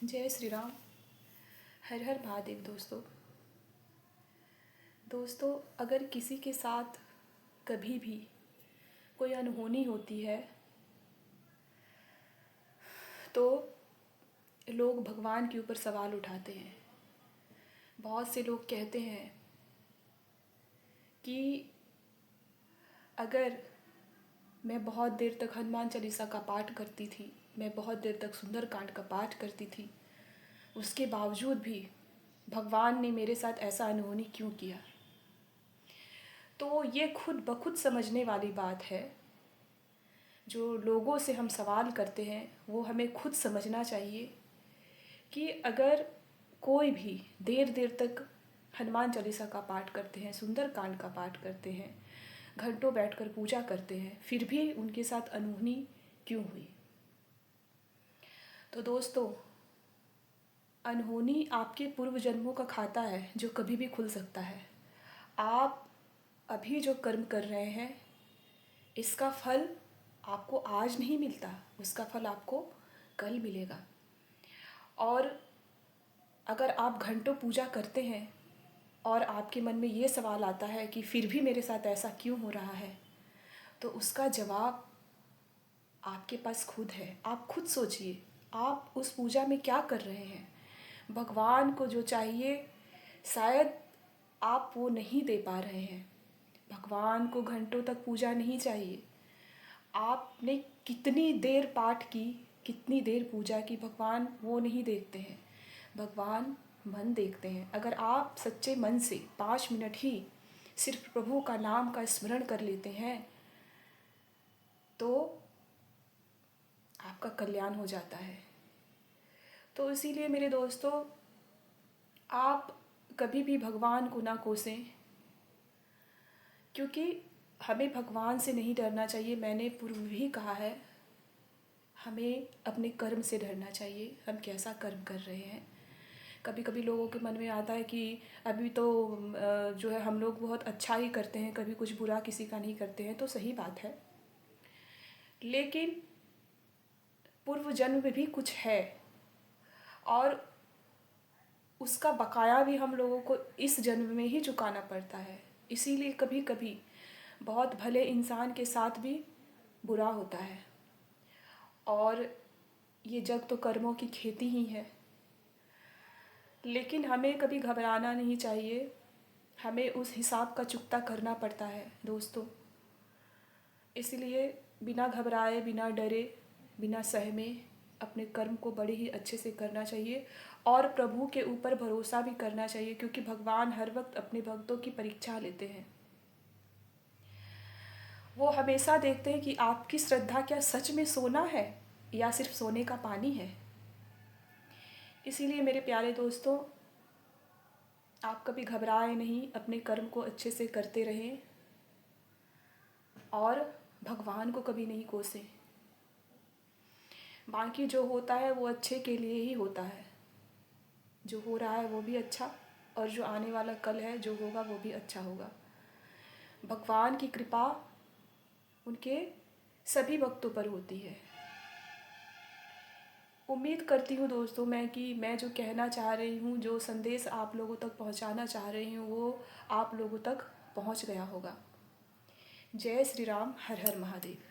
जय श्री राम। हर हर महादेव। दोस्तों, अगर किसी के साथ कभी भी कोई अनहोनी होती है तो लोग भगवान के ऊपर सवाल उठाते हैं। बहुत से लोग कहते हैं कि अगर मैं बहुत देर तक हनुमान चालीसा का पाठ करती थी, मैं बहुत देर तक सुंदरकांड का पाठ करती थी, उसके बावजूद भी भगवान ने मेरे साथ ऐसा अनहोनी क्यों किया। तो ये खुद ब खुद समझने वाली बात है। जो लोगों से हम सवाल करते हैं वो हमें खुद समझना चाहिए कि अगर कोई भी देर देर तक हनुमान चालीसा का पाठ करते हैं, सुंदरकांड का पाठ करते हैं, घंटों बैठकर पूजा करते हैं, फिर भी उनके साथ अनहोनी क्यों हुई। तो दोस्तों, अनहोनी आपके पूर्व जन्मों का खाता है जो कभी भी खुल सकता है। आप अभी जो कर्म कर रहे हैं इसका फल आपको आज नहीं मिलता, उसका फल आपको कल मिलेगा। और अगर आप घंटों पूजा करते हैं और आपके मन में ये सवाल आता है कि फिर भी मेरे साथ ऐसा क्यों हो रहा है, तो उसका जवाब आपके पास खुद है। आप खुद सोचिए, आप उस पूजा में क्या कर रहे हैं। भगवान को जो चाहिए शायद आप वो नहीं दे पा रहे हैं। भगवान को घंटों तक पूजा नहीं चाहिए। आपने कितनी देर पाठ की, कितनी देर पूजा की, भगवान वो नहीं देखते हैं। भगवान मन देखते हैं। अगर आप सच्चे मन से 5 मिनट ही सिर्फ प्रभु का नाम का स्मरण कर लेते हैं तो आपका कल्याण हो जाता है। तो इसीलिए मेरे दोस्तों, आप कभी भी भगवान को ना कोसें, क्योंकि हमें भगवान से नहीं डरना चाहिए। मैंने पूर्व भी कहा है, हमें अपने कर्म से डरना चाहिए। हम कैसा कर्म कर रहे हैं। कभी कभी लोगों के मन में आता है कि अभी तो जो है हम लोग बहुत अच्छा ही करते हैं, कभी कुछ बुरा किसी का नहीं करते हैं। तो सही बात है, लेकिन पूर्व जन्म में भी कुछ है और उसका बकाया भी हम लोगों को इस जन्म में ही चुकाना पड़ता है। इसीलिए कभी कभी बहुत भले इंसान के साथ भी बुरा होता है। और ये जग तो कर्मों की खेती ही है। लेकिन हमें कभी घबराना नहीं चाहिए। हमें उस हिसाब का चुकता करना पड़ता है दोस्तों। इसलिए बिना घबराए, बिना डरे, बिना सहमे अपने कर्म को बड़े ही अच्छे से करना चाहिए और प्रभु के ऊपर भरोसा भी करना चाहिए, क्योंकि भगवान हर वक्त अपने भक्तों की परीक्षा लेते हैं। वो हमेशा देखते हैं कि आपकी श्रद्धा क्या सच में सोना है या सिर्फ सोने का पानी है। इसीलिए मेरे प्यारे दोस्तों, आप कभी घबराएं नहीं, अपने कर्म को अच्छे से करते रहें और भगवान को कभी नहीं कोसें। बाकी जो होता है वो अच्छे के लिए ही होता है। जो हो रहा है वो भी अच्छा, और जो आने वाला कल है जो होगा वो भी अच्छा होगा। भगवान की कृपा उनके सभी भक्तों पर होती है। उम्मीद करती हूँ दोस्तों मैं कि मैं जो कहना चाह रही हूँ, जो संदेश आप लोगों तक पहुँचाना चाह रही हूँ, वो आप लोगों तक पहुँच गया होगा। जय श्री राम। हर हर महादेव।